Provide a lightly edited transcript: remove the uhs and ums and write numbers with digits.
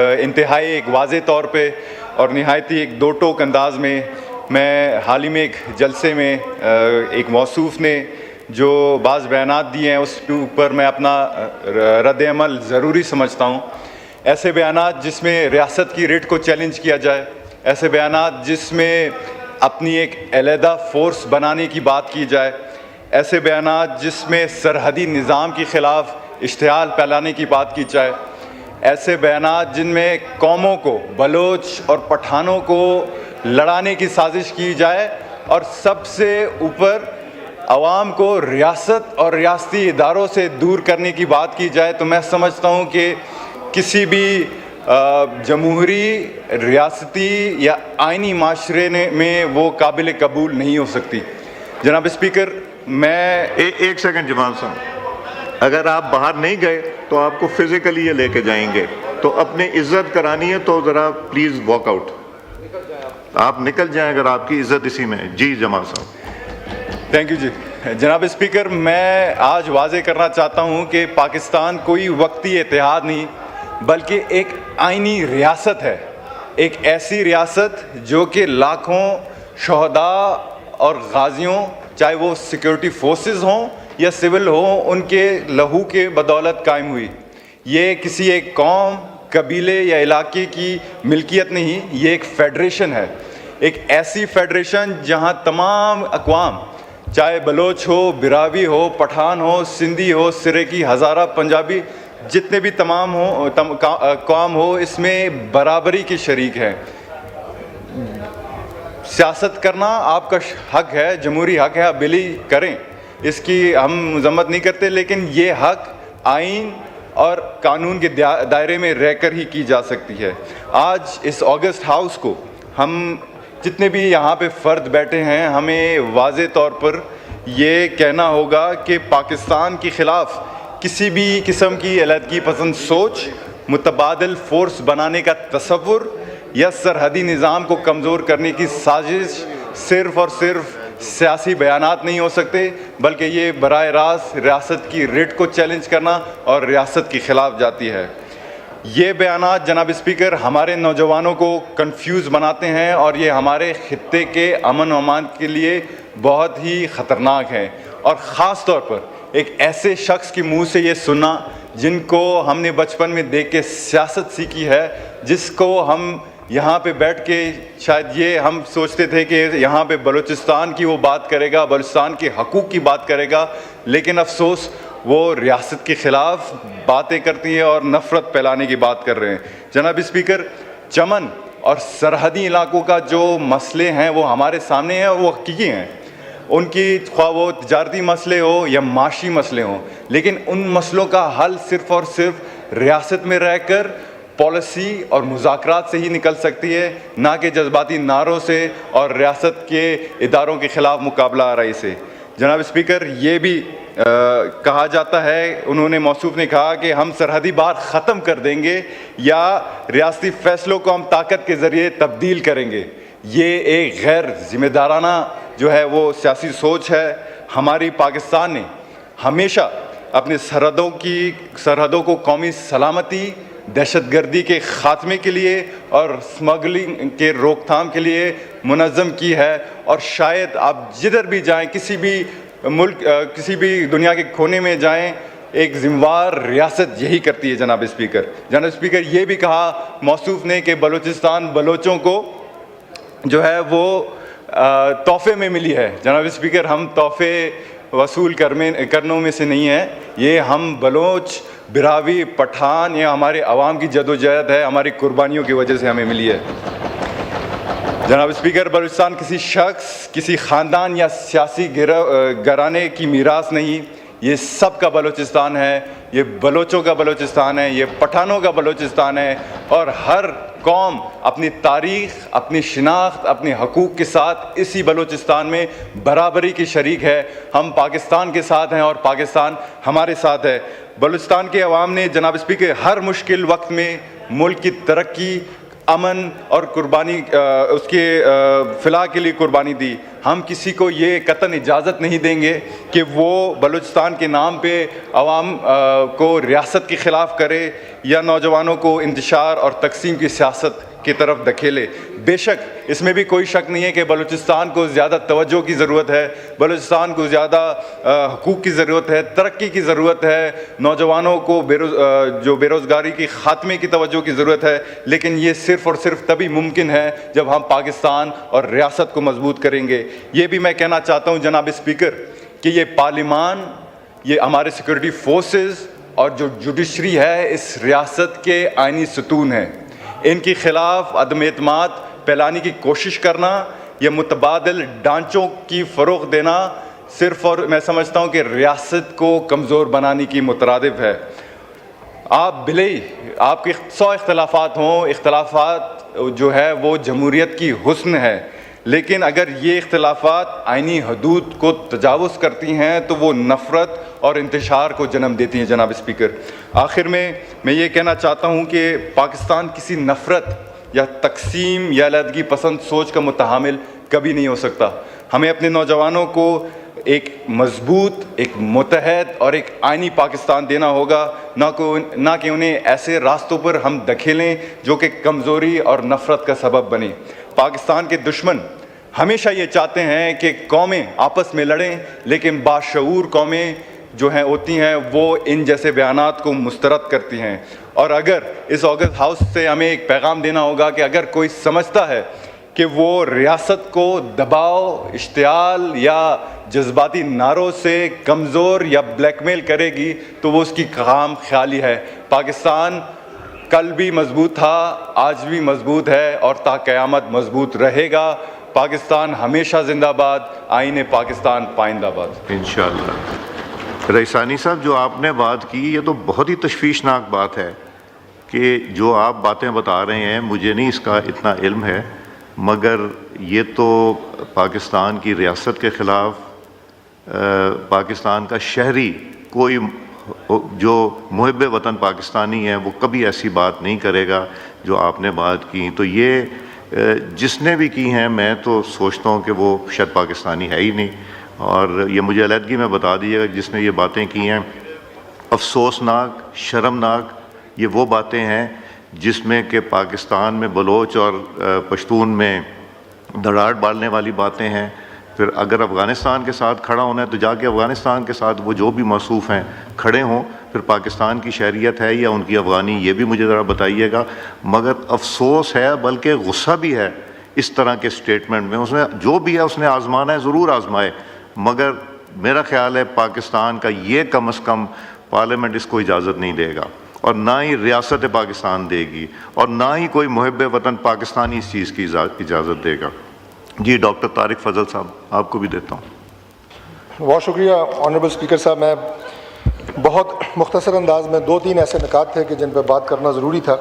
انتہائی ایک واضح طور پہ اور نہایت ہی ایک دو ٹوک انداز میں حال ہی میں ایک جلسے میں ایک موصوف نے جو بعض بیانات دیے ہیں اس کے اوپر میں اپنا رد عمل ضروری سمجھتا ہوں. ایسے بیانات جس میں ریاست کی ریٹ کو چیلنج کیا جائے، ایسے بیانات جس میں اپنی ایک علیحدہ فورس بنانے کی بات کی جائے، ایسے بیانات جس میں سرحدی نظام کے خلاف اشتعال پھیلانے کی بات کی جائے، ایسے بیانات جن میں قوموں کو، بلوچ اور پٹھانوں کو لڑانے کی سازش کی جائے اور سب سے اوپر عوام کو ریاست اور ریاستی اداروں سے دور کرنے کی بات کی جائے، تو میں سمجھتا ہوں کہ کسی بھی جمہوری، ریاستی یا آئینی معاشرے میں وہ قابل قبول نہیں ہو سکتی. جناب اسپیکر، میں ایک سیکنڈ جمال صاحب، اگر آپ باہر نہیں گئے تو آپ کو فزیکلی یہ لے کے جائیں گے، تو اپنی عزت کرانی ہے تو ذرا پلیز واک آؤٹ. آپ نکل جائیں اگر آپ کی عزت اسی میں ہے. جی جمال صاحب. Thank you. جی جناب اسپیکر، میں آج واضح کرنا چاہتا ہوں کہ پاکستان کوئی وقتی اتحاد نہیں بلکہ ایک آئینی ریاست ہے. ایک ایسی ریاست جو کہ لاکھوں شہداء اور غازیوں، چاہے وہ سیکیورٹی فورسز ہوں یا سول ہوں، ان کے لہو کے بدولت قائم ہوئی. یہ کسی ایک قوم، قبیلے یا علاقے کی ملکیت نہیں، یہ ایک فیڈریشن ہے. ایک ایسی فیڈریشن جہاں تمام اقوام، چاہے بلوچ ہو، براوی ہو، پٹھان ہو، سندھی ہو، سریکی، ہزارہ، پنجابی، جتنے بھی تمام قوم ہو، اس میں برابری کے شریک ہیں. سیاست کرنا آپ کا حق ہے، جمہوری حق ہے، آپ بلی کریں، اس کی ہم مذمت نہیں کرتے، لیکن یہ حق آئین اور قانون کے دائرے میں رہ کر ہی کی جا سکتی ہے. آج اس آگسٹ ہاؤس کو ہم جتنے بھی یہاں پہ فرد بیٹھے ہیں، ہمیں واضح طور پر یہ کہنا ہوگا کہ پاکستان کے خلاف کسی بھی قسم کی علیحدگی پسند سوچ، متبادل فورس بنانے کا تصور یا سرحدی نظام کو کمزور کرنے کی سازش صرف اور صرف سیاسی بیانات نہیں ہو سکتے، بلکہ یہ براہ راست ریاست کی ریٹ کو چیلنج کرنا اور ریاست کے خلاف جاتی ہے. یہ بیانات جناب اسپیکر ہمارے نوجوانوں کو کنفیوز بناتے ہیں اور یہ ہمارے خطے کے امن و امان کے لیے بہت ہی خطرناک ہیں. اور خاص طور پر ایک ایسے شخص کے منہ سے یہ سننا جن کو ہم نے بچپن میں دیکھ کے سیاست سیکھی ہے، جس کو ہم یہاں پہ بیٹھ کے شاید یہ ہم سوچتے تھے کہ یہاں پہ بلوچستان کی وہ بات کرے گا، بلوچستان کے حقوق کی بات کرے گا، لیکن افسوس وہ ریاست کے خلاف باتیں کرتی ہیں اور نفرت پھیلانے کی بات کر رہے ہیں. جناب اسپیکر، چمن اور سرحدی علاقوں کا جو مسئلے ہیں وہ ہمارے سامنے ہیں اور وہ حقیقی ہیں. ان کی خواہ وہ تجارتی مسئلے ہو یا معاشی مسئلے ہوں، لیکن ان مسئلوں کا حل صرف اور صرف ریاست میں رہ کر پالیسی اور مذاکرات سے ہی نکل سکتی ہے، نہ کہ جذباتی نعروں سے اور ریاست کے اداروں کے خلاف مقابلہ آرائی سے. جناب اسپیکر، یہ بھی کہا جاتا ہے، انہوں نے موصوف نے کہا کہ ہم سرحدی بات ختم کر دیں گے یا ریاستی فیصلوں کو ہم طاقت کے ذریعے تبدیل کریں گے. یہ ایک غیر ذمہ دارانہ جو ہے وہ سیاسی سوچ ہے. ہماری پاکستان نے ہمیشہ اپنے سرحدوں کو قومی سلامتی، دہشت گردی کے خاتمے کے لیے اور اسمگلنگ کے روک تھام کے لیے منظم کی ہے. اور شاید آپ جدھر بھی جائیں، کسی بھی ملک، کسی بھی دنیا کے کونے میں جائیں، ایک ذمہ دار ریاست یہی کرتی ہے. جناب اسپیکر، یہ بھی کہا موصوف نے کہ بلوچستان بلوچوں کو جو ہے وہ تحفے میں ملی ہے. جناب اسپیکر، ہم تحفے وصول کرنوں میں سے نہیں ہیں، یہ ہم بلوچ، براوی، پٹھان یا ہمارے عوام کی جدوجہد ہے، ہماری قربانیوں کی وجہ سے ہمیں ملی ہے. جناب اسپیکر، بلوچستان کسی شخص، کسی خاندان یا سیاسی گھرانے کی میراث نہیں، یہ سب کا بلوچستان ہے. یہ بلوچوں کا بلوچستان ہے، یہ پٹھانوں کا بلوچستان ہے، اور ہر قوم اپنی تاریخ، اپنی شناخت، اپنے حقوق کے ساتھ اسی بلوچستان میں برابری کی شریک ہے. ہم پاکستان کے ساتھ ہیں اور پاکستان ہمارے ساتھ ہے. بلوچستان کے عوام نے جناب اسپیکر ہر مشکل وقت میں ملک کی ترقی، امن اور قربانی، اس کے فلاح کے لیے قربانی دی. ہم کسی کو یہ قطعاً اجازت نہیں دیں گے کہ وہ بلوچستان کے نام پہ عوام کو ریاست کے خلاف کرے یا نوجوانوں کو انتشار اور تقسیم کی سیاست کی طرف دھکیلے۔ بے شک اس میں بھی کوئی شک نہیں ہے کہ بلوچستان کو زیادہ توجہ کی ضرورت ہے، بلوچستان کو زیادہ حقوق کی ضرورت ہے، ترقی کی ضرورت ہے، نوجوانوں کو جو بے روزگاری کی خاتمے کی توجہ کی ضرورت ہے، لیکن یہ صرف اور صرف تبھی ممکن ہے جب ہم پاکستان اور ریاست کو مضبوط کریں گے۔ یہ بھی میں کہنا چاہتا ہوں جناب اسپیکر کہ یہ پارلیمان، یہ ہمارے سیکورٹی فورسز اور جو جوڈیشری ہے اس ریاست کے آئینی ستون ہیں، ان کے خلاف عدم اعتماد پھیلانے کی کوشش کرنا یا متبادل ڈھانچوں کی فروغ دینا صرف اور میں سمجھتا ہوں کہ ریاست کو کمزور بنانے کی مترادف ہے۔ آپ بھلے ہی آپ کے 100 اختلافات ہوں، اختلافات جو ہے وہ جمہوریت کی حسن ہے، لیکن اگر یہ اختلافات آئینی حدود کو تجاوز کرتی ہیں تو وہ نفرت اور انتشار کو جنم دیتی ہیں جناب اسپیکر۔ آخر میں یہ کہنا چاہتا ہوں کہ پاکستان کسی نفرت یا تقسیم یا علیحدگی پسند سوچ کا متحمل کبھی نہیں ہو سکتا۔ ہمیں اپنے نوجوانوں کو ایک مضبوط، ایک متحد اور ایک آئینی پاکستان دینا ہوگا، نہ کہ انہیں ایسے راستوں پر ہم دھکیلیں جو کہ کمزوری اور نفرت کا سبب بنے۔ پاکستان کے دشمن ہمیشہ یہ چاہتے ہیں کہ قومیں آپس میں لڑیں، لیکن باشعور قومیں جو ہیں ہوتی ہیں وہ ان جیسے بیانات کو مسترد کرتی ہیں۔ اور اگر اس آگسٹ ہاؤس سے ہمیں ایک پیغام دینا ہوگا کہ اگر کوئی سمجھتا ہے کہ وہ ریاست کو دباؤ، اشتعال یا جذباتی نعروں سے کمزور یا بلیک میل کرے گی تو وہ اس کی خام خیالی ہے۔ پاکستان کل بھی مضبوط تھا، آج بھی مضبوط ہے اور تا قیامت مضبوط رہے گا۔ پاکستان ہمیشہ زندہ باد، آئین پاکستان پائندہ باد۔ انشاءاللہ۔ رئیسانی صاحب جو آپ نے بات کی یہ تو بہت ہی تشویشناک بات ہے کہ جو آپ باتیں بتا رہے ہیں، مجھے نہیں اس کا اتنا علم ہے، مگر یہ تو پاکستان کی ریاست کے خلاف پاکستان کا شہری کوئی جو محب وطن پاکستانی ہے وہ کبھی ایسی بات نہیں کرے گا جو آپ نے بات کی۔ تو یہ جس نے بھی کی ہیں میں تو سوچتا ہوں کہ وہ شاید پاکستانی ہے ہی نہیں، اور یہ مجھے علیحدگی میں بتا دیجیے گا جس نے یہ باتیں کی ہیں۔ افسوسناک، شرمناک یہ وہ باتیں ہیں جس میں کہ پاکستان میں بلوچ اور پشتون میں دھڑاڑ ڈالنے والی باتیں ہیں۔ پھر اگر افغانستان کے ساتھ کھڑا ہونا ہے تو جا کے افغانستان کے ساتھ وہ جو بھی موصوف ہیں کھڑے ہوں، پھر پاکستان کی شہریت ہے یا ان کی افغانی یہ بھی مجھے ذرا بتائیے گا۔ مگر افسوس ہے بلکہ غصہ بھی ہے اس طرح کے سٹیٹمنٹ میں۔ اس نے جو بھی ہے اس نے آزمانا ہے، ضرور آزمائے، مگر میرا خیال ہے پاکستان کا یہ کم از کم پارلیمنٹ اس کو اجازت نہیں دے گا، اور نہ ہی ریاست پاکستان دے گی، اور نہ ہی کوئی محب وطن پاکستانی اس چیز کی اجازت دے گا۔ جی ڈاکٹر طارق فضل صاحب آپ کو بھی دیتا ہوں۔ بہت شکریہ آنریبل اسپیکر صاحب۔ میں بہت مختصر انداز میں 2-3 ایسے نکات تھے کہ جن پہ بات کرنا ضروری تھا۔